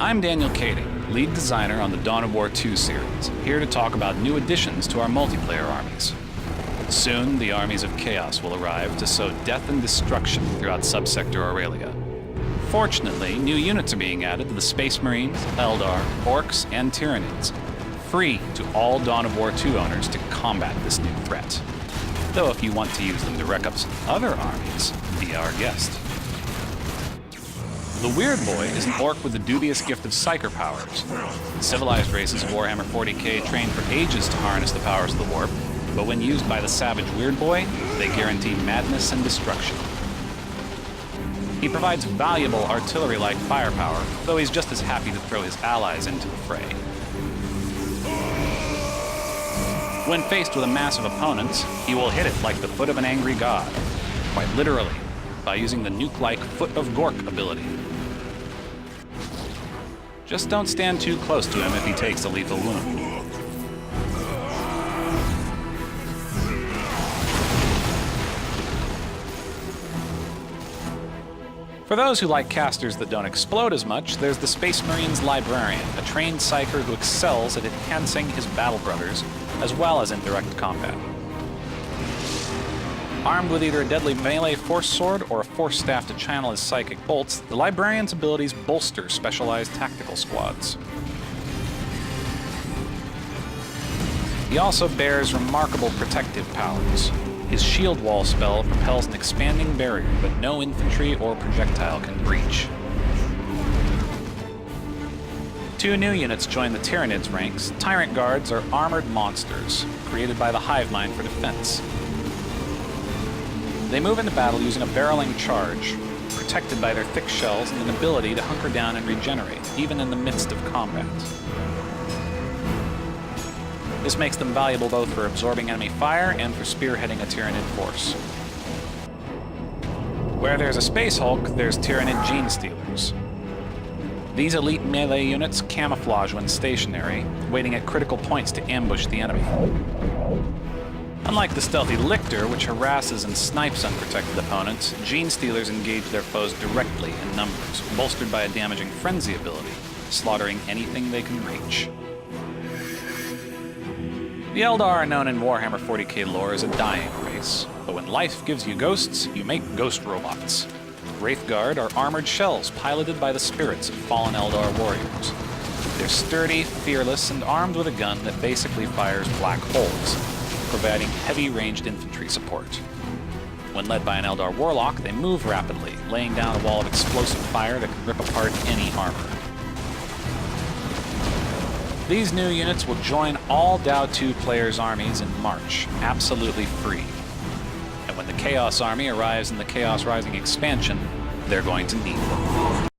I'm Daniel Kading, lead designer on the Dawn of War 2 series, here to talk about new additions to our multiplayer armies. Soon, the armies of Chaos will arrive to sow death and destruction throughout Subsector Aurelia. Fortunately, new units are being added to the Space Marines, Eldar, Orcs, and Tyranids, free to all Dawn of War 2 owners to combat this new threat. Though if you want to use them to wreck up some other armies, be our guest. The Weird Boy is an orc with the dubious gift of psyker powers. Civilized races of Warhammer 40k trained for ages to harness the powers of the warp, but when used by the savage Weird Boy, they guarantee madness and destruction. He provides valuable artillery-like firepower, though he's just as happy to throw his allies into the fray. When faced with a massive opponent, he will hit it like the foot of an angry god, quite literally, by using the nuke-like Foot of Gork ability. Just don't stand too close to him if he takes a lethal wound. For those who like casters that don't explode as much, there's the Space Marine's Librarian, a trained psyker who excels at enhancing his battle brothers, as well as in direct combat. Armed with either a deadly melee force sword or a force staff to channel his psychic bolts, the Librarian's abilities bolster specialized tactical squads. He also bears remarkable protective powers. His shield wall spell propels an expanding barrier that no infantry or projectile can breach. Two new units join the Tyranids ranks. Tyrant Guards are armored monsters, created by the Hive Mind for defense. They move into battle using a barreling charge, protected by their thick shells and an ability to hunker down and regenerate, even in the midst of combat. This makes them valuable both for absorbing enemy fire and for spearheading a Tyranid force. Where there's a Space Hulk, there's Tyranid Gene Stealers. These elite melee units camouflage when stationary, waiting at critical points to ambush the enemy. Unlike the stealthy Lictor, which harasses and snipes unprotected opponents, Gene Stealers engage their foes directly in numbers, bolstered by a damaging frenzy ability, slaughtering anything they can reach. The Eldar are known in Warhammer 40k lore as a dying race, but when life gives you ghosts, you make ghost robots. Wraithguard are armored shells piloted by the spirits of fallen Eldar warriors. They're sturdy, fearless, and armed with a gun that basically fires black holes, providing heavy ranged infantry support. When led by an Eldar warlock, they move rapidly, laying down a wall of explosive fire that can rip apart any armor. These new units will join all DAO 2 players' armies in March, absolutely free. And when the Chaos Army arrives in the Chaos Rising expansion, they're going to need them.